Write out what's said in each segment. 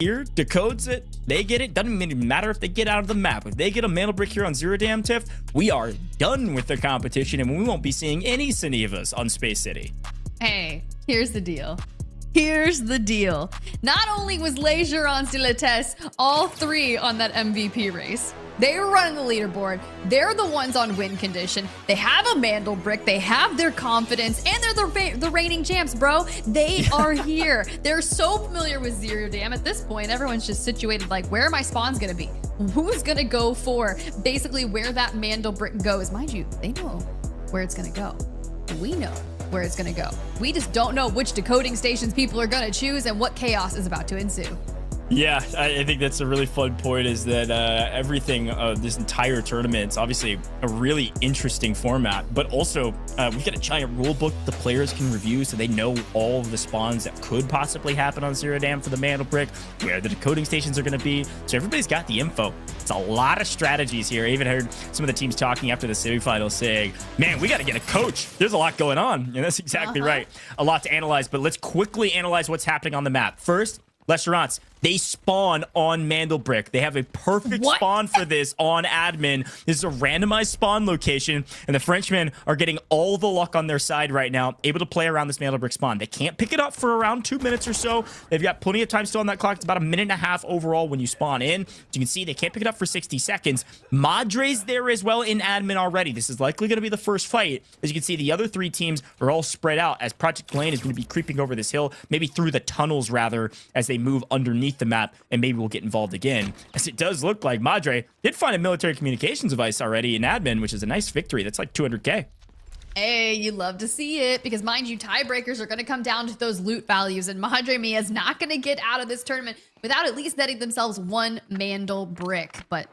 here, decodes it, they get it. Doesn't even matter if they get out of the map. If they get a Mantle Brick here on Zero Dam Tiff, we are done with the competition and we won't be seeing any Cenivas on Space City. Hey, here's the deal. Here's the deal. Not only was Legerance de la Teste all three on that MVP race, they were running the leaderboard. They're the ones on win condition. They have a Mantle Brick. They have their confidence, and they're the reigning champs, bro. They are here. They're so familiar with Zero Dam. At this point, everyone's just situated like, where are my spawns going to be? Who's going to go for basically where that Mantle Brick goes? Mind you, they know where it's going to go. We know where it's going to go. We just don't know which decoding stations people are going to choose and what chaos is about to ensue. Yeah, I think that's a really fun point, is that everything of this entire tournament is obviously a really interesting format, but also we've got a giant rule book the players can review so they know all of the spawns that could possibly happen on Zero Dam for the Mantle Brick, where the decoding stations are going to be. So everybody's got the info. It's a lot of strategies here. I even heard some of the teams talking after the semifinals saying, man, we got to get a coach. There's a lot going on. And that's exactly right. A lot to analyze, but let's quickly analyze what's happening on the map. First, Legerance, they spawn on Mantle Brick. They have a perfect spawn for this on admin. This is a randomized spawn location, and the Frenchmen are getting all the luck on their side right now, able to play around this Mantle Brick spawn. They can't pick it up for around 2 minutes or so. They've got plenty of time still on that clock. It's about a minute and a half overall when you spawn in. As you can see, they can't pick it up for 60 seconds. Madre's there as well in admin already. This is likely going to be the first fight. As you can see, the other three teams are all spread out as Project Lane is going to be creeping over this hill, maybe through the tunnels rather, as they move underneath the map, and maybe we'll get involved again, as it does look like Madre did find a military communications device already in admin, which is a nice victory. That's like 200k. Hey, you love to see it, because mind you, tiebreakers are going to come down to those loot values, and Madre Mia is not going to get out of this tournament without at least netting themselves one Mantle Brick, but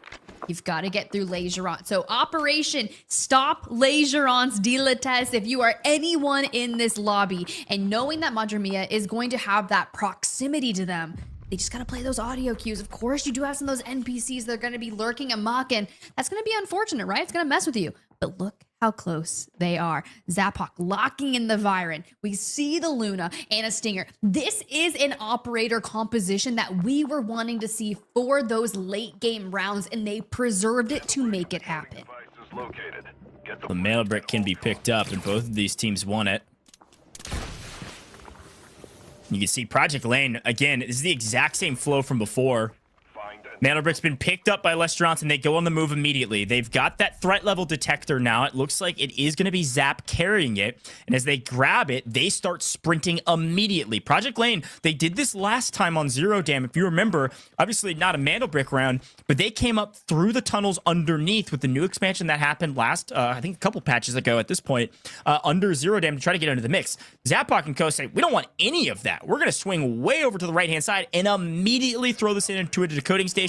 you've got to get through Legerance. So Operation Stop Legerance de la Teste, if you are anyone in this lobby, and knowing that Madre Mia is going to have that proximity to them, they just got to play those audio cues. Of course, you do have some of those NPCs that are going to be lurking amok, and that's going to be unfortunate, right? It's going to mess with you. But look how close they are. Zaphok locking in the Viren. We see the Luna and a Stinger. This is an operator composition that we were wanting to see for those late game rounds, and they preserved it to make it happen. The Mantle Brick can be picked up, and both of these teams won it. You can see Project Lane, again, this is the exact same flow from before. Mantle Brick's been picked up by Legerance, and they go on the move immediately. They've got that threat level detector now. It looks like it is going to be Zap carrying it. And as they grab it, they start sprinting immediately. Project Lane, they did this last time on Zero Dam. If you remember, obviously not a Mantle Brick round, but they came up through the tunnels underneath with the new expansion that happened last, I think a couple patches ago at this point, under Zero Dam to try to get into the mix. Zaphok and Co say, we don't want any of that. We're going to swing way over to the right-hand side and immediately throw this into a decoding station.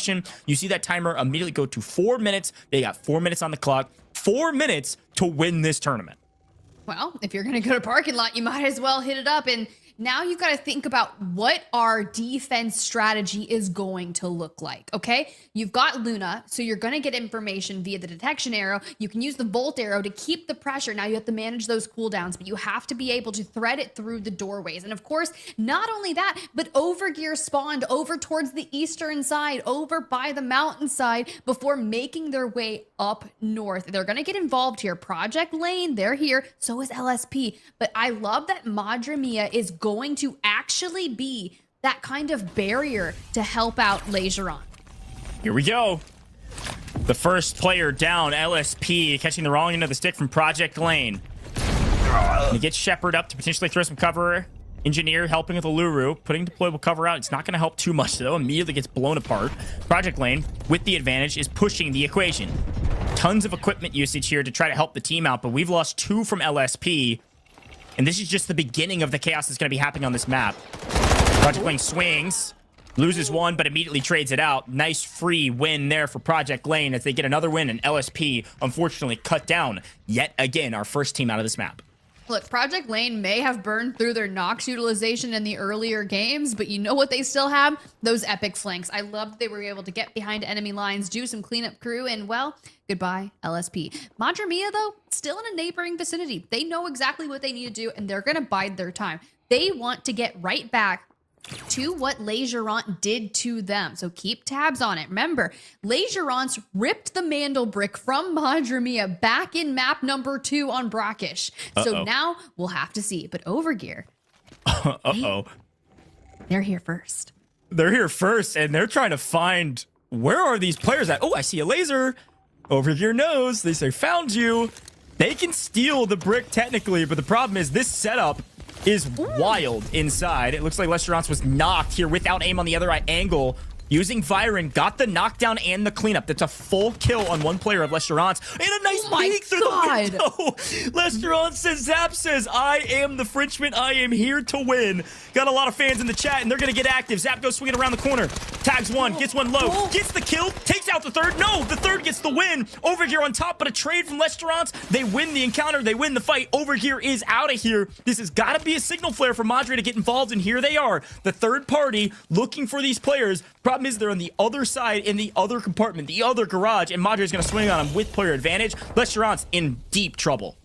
You see that timer immediately go to 4 minutes. They got 4 minutes on the clock. 4 minutes to win this tournament. Well, if you're going to go to parking lot, you might as well hit it up. And now you've got to think about what our defense strategy is going to look like, okay? You've got Luna, so you're going to get information via the detection arrow. You can use the Volt arrow to keep the pressure. Now you have to manage those cooldowns, but you have to be able to thread it through the doorways. And of course, not only that, but Overgear spawned over towards the eastern side, over by the mountainside, before making their way up north. They're going to get involved here. Project Lane, they're here. So is LSP. But I love that Madre Mia is going to actually be that kind of barrier to help out Legerance. Here we go. The first player down, LSP, catching the wrong end of the stick from Project Lane. He gets Shepard up to potentially throw some cover. Engineer helping with the Luru, putting deployable cover out. It's not going to help too much, though. Immediately gets blown apart. Project Lane, with the advantage, is pushing the equation. Tons of equipment usage here to try to help the team out, but we've lost 2 from LSP. And this is just the beginning of the chaos that's going to be happening on this map. Project Lane swings, loses 1, but immediately trades it out. Nice free win there for Project Lane as they get another win, and LSP unfortunately cut down yet again, our first team out of this map. Look, Project Lane may have burned through their Nox utilization in the earlier games, but you know what they still have? Those epic flanks. I loved they were able to get behind enemy lines, do some cleanup crew, and well, goodbye, LSP. Madre Mia, though, still in a neighboring vicinity. They know exactly what they need to do, and they're going to bide their time. They want to get right back to what Legerant did to them. So keep tabs on it. Remember, Legerant ripped the Mandel brick from Madremia back in map number 2 on Brackish. So now we'll have to see. But Overgear, they're here first. They're here first, and they're trying to find, where are these players at? Oh, I see a laser. Overgear knows. They say, found you. They can steal the brick technically, but the problem is this setup is wild inside. It looks like Lesterance was knocked here without aim on the other angle. Using Viren, got the knockdown and the cleanup. That's a full kill on one player of Lesterance. And a nice peek through the window. Lesterance says, Zap says, I am the Frenchman. I am here to win. Got a lot of fans in the chat, and they're going to get active. Zap goes swinging around the corner. Tags one, gets one low, gets the kill, takes out the third. No, the third gets the win. Overgear on top, but a trade from Lesterance. They win the encounter. They win the fight. Overgear is out of here. This has got to be a signal flare for Madre to get involved, and here they are. The third party looking for these players. Problem is they're on the other side in the other compartment, the other garage, and Madre's going to swing on him with player advantage. Lesterance in deep trouble.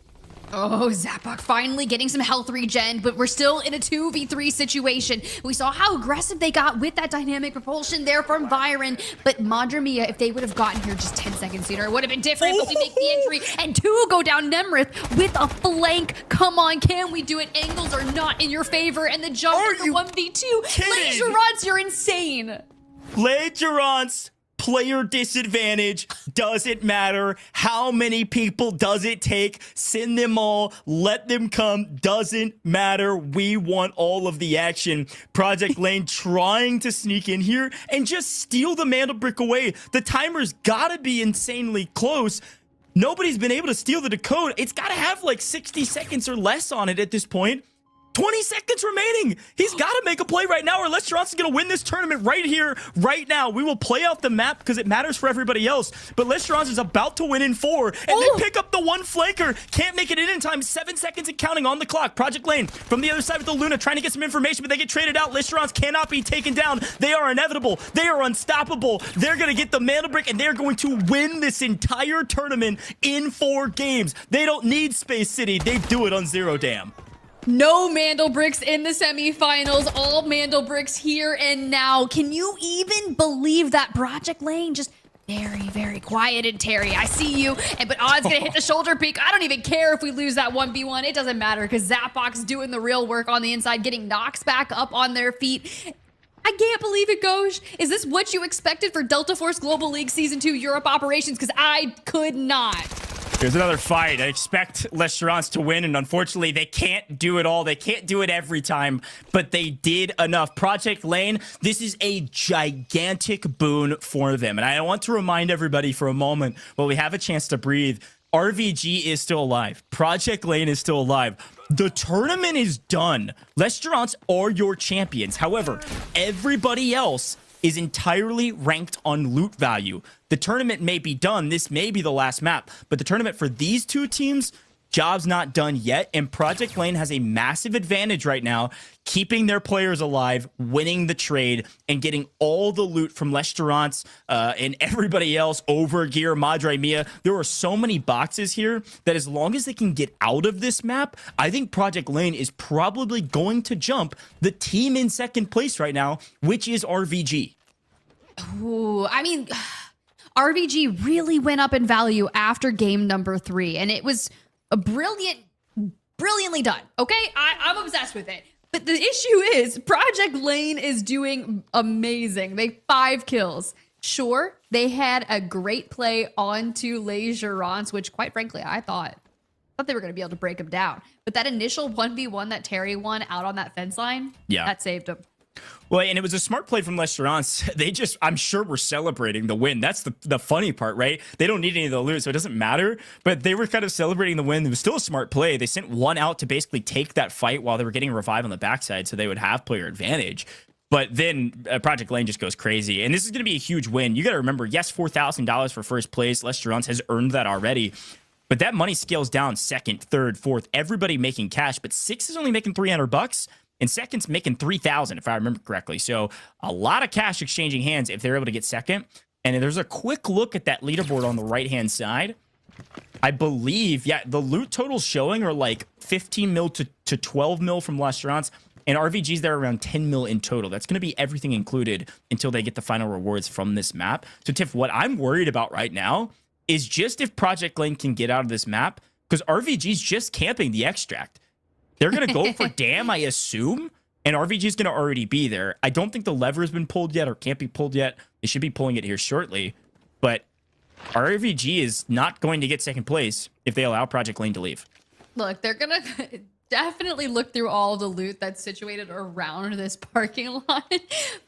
Oh, Zapok finally getting some health regen, but we're still in a 2v3 situation. We saw how aggressive they got with that dynamic propulsion there from Viren, but Madremia, if they would have gotten here just 10 seconds sooner, it would have been different, but we make the entry, and 2 go down Nemrith with a flank. Come on, can we do it? Angles are not in your favor, and the jump is 1v2. Legerance, you're insane. Legerance. Player disadvantage doesn't matter. How many people does it take? Send them all. Let them come. Doesn't matter. We want all of the action. Project Lane trying to sneak in here and just steal the Mandel brick away. The timer's got to be insanely close. Nobody's been able to steal the decode. It's got to have like 60 seconds or less on it at this point. 20 seconds remaining. He's got to make a play right now, or Lesterance is going to win this tournament right here, right now. We will play out the map because it matters for everybody else. But Lesterance is about to win in 4, and they pick up the one flanker. Can't make it in time. 7 seconds and counting on the clock. Project Lane from the other side with the Luna trying to get some information, but they get traded out. Lesterance cannot be taken down. They are inevitable. They are unstoppable. They're going to get the Mandel brick, and they're going to win this entire tournament in 4 games. They don't need Space City. They do it on Zero Dam. No Mandel bricks in the semifinals. All Mandel bricks here and now. Can you even believe that Project Lane just very, very quiet and Terry? I see you, but Odd's gonna hit the shoulder peak. I don't even care if we lose that 1v1. It doesn't matter because Zapbox doing the real work on the inside, getting Nox back up on their feet. I can't believe it, Goj. Is this what you expected for Delta Force Global League Season 2 Europe operations? Because I could not. Here's another fight. I expect Lesterance to win, and unfortunately, they can't do it all. They can't do it every time, but they did enough. Project Lane, this is a gigantic boon for them. And I want to remind everybody for a moment, while we have a chance to breathe, RVG is still alive. Project Lane is still alive. The tournament is done. Lesterance are your champions. However, everybody else is entirely ranked on loot value. The tournament may be done. This may be the last map, but the tournament for these 2 teams, job's not done yet, and Project Lane has a massive advantage right now, keeping their players alive, winning the trade, and getting all the loot from Lesterance and everybody else, Overgear, Madremia. There are so many boxes here that as long as they can get out of this map, I think Project Lane is probably going to jump the team in second place right now, which is RVG. Ooh, I mean, RVG really went up in value after game number 3, and it was a brilliantly done. Okay, I'm obsessed with it. But the issue is Project Lane is doing amazing. They 5 kills. Sure, they had a great play onto Legerance, which quite frankly, I thought they were going to be able to break him down. But that initial 1v1 that Terry won out on that fence line, that saved him. Well, and it was a smart play from Lesterance. They just, I'm sure, were celebrating the win. That's the funny part, right? They don't need any of the loot, so it doesn't matter. But they were kind of celebrating the win. It was still a smart play. They sent one out to basically take that fight while they were getting a revive on the backside, so they would have player advantage. But then Project Lane just goes crazy. And this is going to be a huge win. You got to remember, yes, $4,000 for first place. Lesterance has earned that already. But that money scales down second, third, fourth. Everybody making cash. But 6 is only making $300. And second's making 3,000, if I remember correctly. So a lot of cash exchanging hands if they're able to get second. And there's a quick look at that leaderboard on the right-hand side. I believe, the loot totals showing are like 15 mil to 12 mil from Lesterance, And RVG's there around 10 mil in total. That's going to be everything included until they get the final rewards from this map. So Tiff, what I'm worried about right now is just if Project Lane can get out of this map, because RVG's just camping the extract. They're going to go for Dam, I assume, and RVG's going to already be there. I don't think the lever has been pulled yet or can't be pulled yet. They should be pulling it here shortly. But RVG is not going to get second place if they allow Project Lane to leave. Look, they're going to definitely look through all the loot that's situated around this parking lot.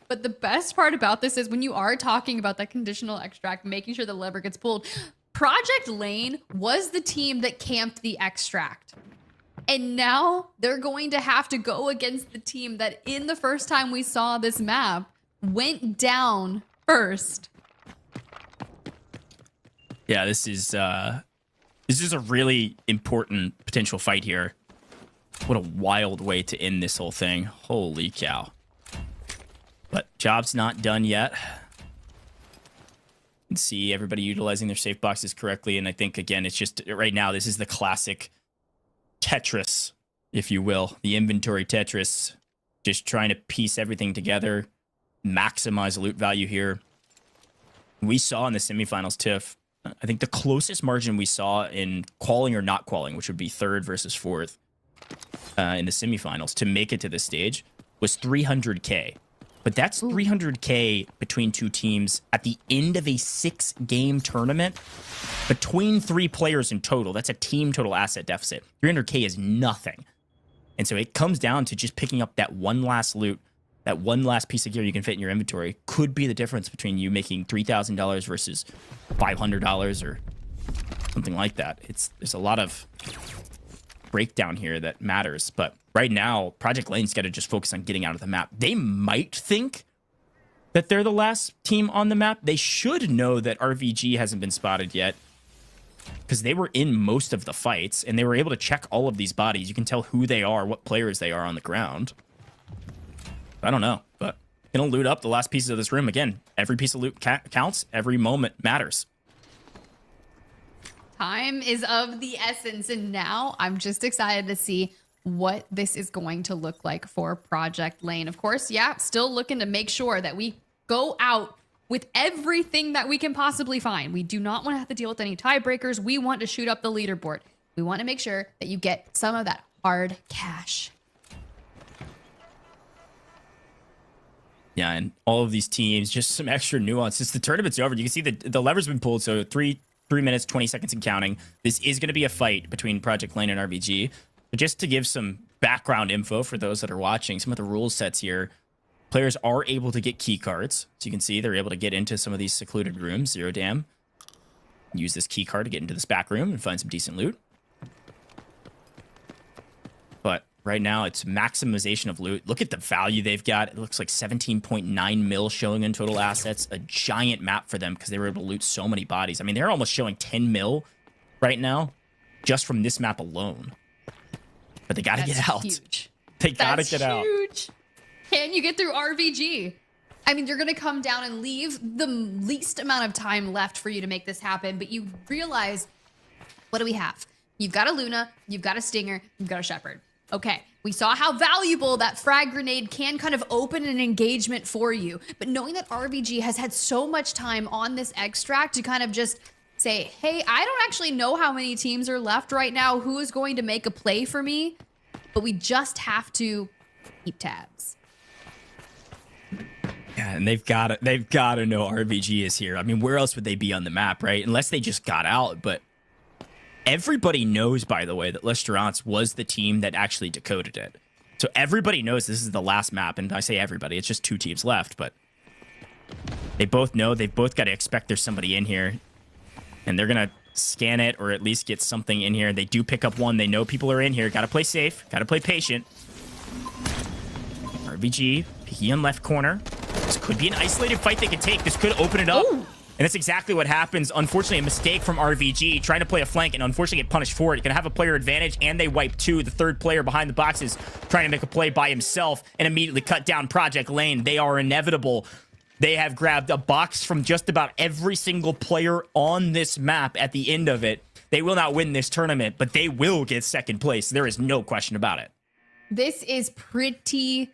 But the best part about this is when you are talking about that conditional extract, making sure the lever gets pulled, Project Lane was the team that camped the extract. And now they're going to have to go against the team that in the first time we saw this map went down first. Yeah, this is a really important potential fight here. What a wild way to end this whole thing. Holy cow. But job's not done yet. You can see everybody utilizing their safe boxes correctly. And I think, again, it's just right now, this is the classic Tetris, if you will. The inventory Tetris. Just trying to piece everything together. Maximize loot value here. We saw in the semifinals, Tiff, I think the closest margin we saw in qualing or not qualing, which would be third versus fourth, in the semifinals to make it to this stage was 300K. But that's 300K between two teams at the end of a 6-game tournament between 3 players in total. That's a team total asset deficit. 300K is nothing. And so it comes down to just picking up that one last loot, that one last piece of gear you can fit in your inventory could be the difference between you making $3,000 versus $500 or something like that. There's a lot of breakdown here that matters, but right now Project Lane's got to just focus on getting out of the map. They might think that they're the last team on the map. They should know that RVG hasn't been spotted yet because they were in most of the fights and they were able to check all of these bodies. You can tell who they are, what players they are on the ground. I don't know, but gonna loot up the last pieces of this room. Again, every piece of loot counts. Every moment matters. Time is of the essence, and now I'm just excited to see what this is going to look like for Project Lane. Of course, yeah, still looking to make sure that we go out with everything that we can possibly find. We do not want to have to deal with any tiebreakers. We want to shoot up the leaderboard. We want to make sure that you get some of that hard cash. Yeah, and all of these teams, just some extra nuance. Since the tournament's over, you can see the lever's been pulled, so 3 minutes, 20 seconds and counting. This is going to be a fight between Project Lane and RVG. But just to give some background info for those that are watching, some of the rule sets here, players are able to get key cards. So you can see they're able to get into some of these secluded rooms, Zero Dam. Use this key card to get into this back room and find some decent loot. But right now, it's maximization of loot. Look at the value they've got. It looks like 17.9 mil showing in total assets. A giant map for them because they were able to loot so many bodies. I mean, they're almost showing 10 mil right now just from this map alone. But they got to get out. Huge. They got to get out. Huge. Can you get through RVG? I mean, you're going to come down and leave the least amount of time left for you to make this happen. But you realize, what do we have? You've got a Luna, you've got a Stinger, you've got a Shepherd. Okay, we saw how valuable that frag grenade can kind of open an engagement for you. But knowing that RVG has had so much time on this extract to kind of just say, hey, I don't actually know how many teams are left right now, who is going to make a play for me, but we just have to keep tabs. Yeah, and they've got to know RVG is here. I mean, where else would they be on the map, right? Unless they just got out, but everybody knows, by the way, that L'Esperance was the team that actually decoded it. So everybody knows this is the last map, and I say everybody, it's just 2 teams left, but they both know, they've both got to expect there's somebody in here, and they're going to scan it or at least get something in here. They do pick up one. They know people are in here. Got to play safe. Got to play patient. RVG, picking on left corner. This could be an isolated fight they could take. This could open it up. Ooh. And that's exactly what happens. Unfortunately, a mistake from RVG, trying to play a flank and unfortunately get punished for it. Going to have a player advantage, and they wipe 2. The third player behind the boxes trying to make a play by himself and immediately cut down Project Lane. They are inevitable. They have grabbed a box from just about every single player on this map at the end of it. They will not win this tournament, but they will get second place. There is no question about it. this is pretty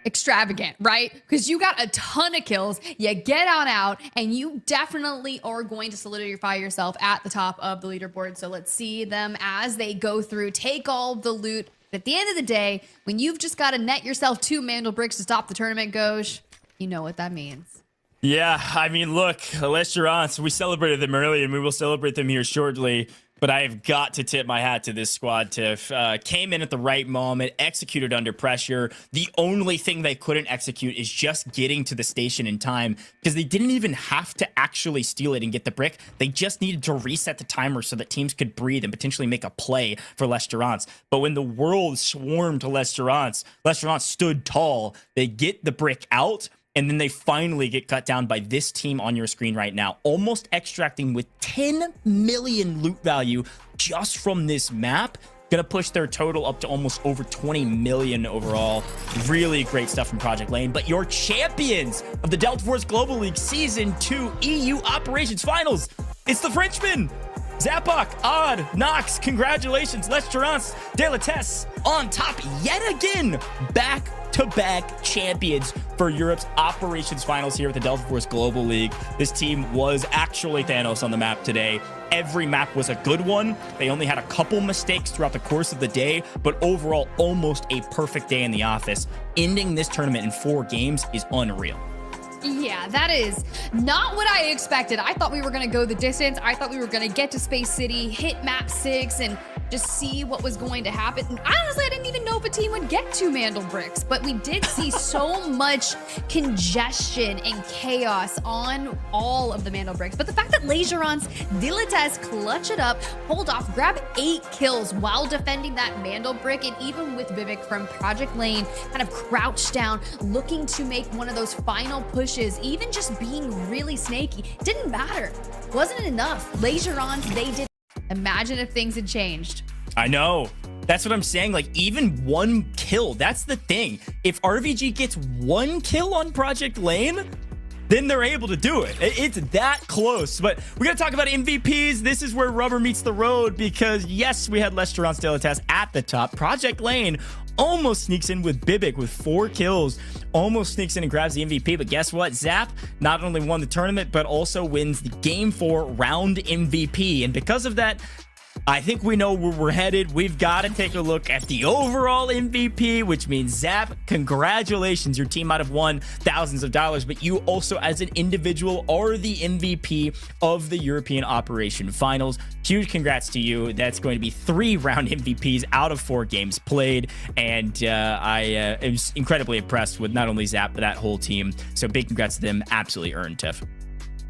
extravagant, right? Because you got a ton of kills, you get on out, and you definitely are going to solidify yourself at the top of the leaderboard. So let's see them as they go through, take all the loot. At the end of the day, when you've just got to net yourself 2 Mandel bricks to stop the tournament, Goj, you know what that means. Yeah, I mean, look, L'Esperance, we celebrated them earlier, and we will celebrate them here shortly. But I have got to tip my hat to this squad, Tiff. Came in at the right moment, executed under pressure. The only thing they couldn't execute is just getting to the station in time, because they didn't even have to actually steal it and get the brick. They just needed to reset the timer so that teams could breathe and potentially make a play for L'Esperance. But when the world swarmed to L'Esperance, L'Esperance stood tall. They get the brick out, and then they finally get cut down by this team on your screen right now, almost extracting with 10 million loot value just from this map. Gonna push their total up to almost over 20 million overall. Really great stuff from Project Lane. But your champions of the Delta Force Global League Season 2 EU Operations Finals, it's the Frenchmen. Zapok, Odd, Nox, congratulations. L'Esperance, Delatesse on top yet again. Back-to-back champions for Europe's Operations Finals here at the Delta Force Global League. This team was actually Thanos on the map today. Every map was a good one. They only had a couple mistakes throughout the course of the day, but overall, almost a perfect day in the office. Ending this tournament in 4 games is unreal. Yeah, that is not what I expected. I thought we were going to go the distance. I thought we were going to get to Space City, hit map 6, and just see what was going to happen. And honestly, I didn't even know if a team would get 2 Mandel bricks, but we did see so much congestion and chaos on all of the Mandel bricks. But the fact that L'Esperance, Delatesse clutch it up, hold off, grab 8 kills while defending that Mandel brick, and even with Vivek from Project Lane kind of crouched down, looking to make one of those final pushes, even just being really snaky, didn't matter. Wasn't enough. L'Esperance, they did. Imagine if things had changed. I know. That's what I'm saying. Like, even 1 kill, that's the thing. If RVG gets 1 kill on Project Lane, then they're able to do it. It's that close. But we got to talk about MVPs. This is where rubber meets the road, because yes, we had L'Esperance Delatesse at the top. Project Lane almost sneaks in with Bibic with 4 kills, almost sneaks in and grabs the MVP. But guess what? Zap not only won the tournament, but also wins the Game 4 round MVP. And because of that, I think we know where we're headed. We've got to take a look at the overall MVP, which means, Zap, congratulations. Your team might have won thousands of dollars, but you also, as an individual, are the MVP of the European Operation Finals. Huge congrats to you. That's going to be 3 round MVPs out of 4 games played. And I am incredibly impressed with not only Zap, but that whole team. So big congrats to them. Absolutely earned, Tiff.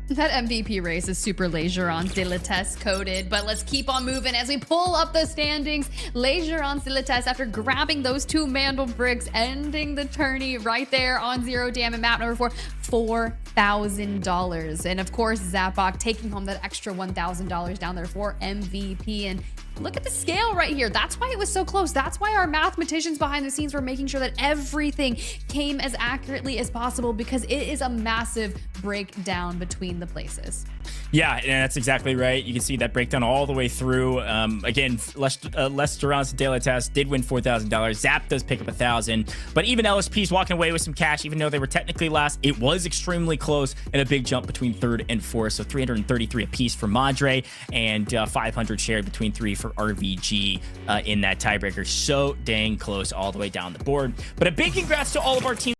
That MVP race is super L'Esperance Delatesse coded, but let's keep on moving as we pull up the standings. L'Esperance Delatesse, after grabbing those 2 Mandel bricks, ending the tourney right there on 0 Dam and map number 4, $4,000. And of course, Zapok taking home that extra $1,000 down there for MVP. And look at the scale right here. That's why it was so close. That's why our mathematicians behind the scenes were making sure that everything came as accurately as possible, because it is a massive breakdown between the places. Yeah, and that's exactly right. You can see that breakdown all the way through. Again, L'Esperance Delatesse did win $4,000. Zap does pick up $1,000, but even LSP's walking away with some cash, even though they were technically last. It was extremely close, and a big jump between 3rd and 4th. So 333 apiece for Madre, and 500 shared between 3 for RVG in that tiebreaker. So dang close all the way down the board. But a big congrats to all of our teams.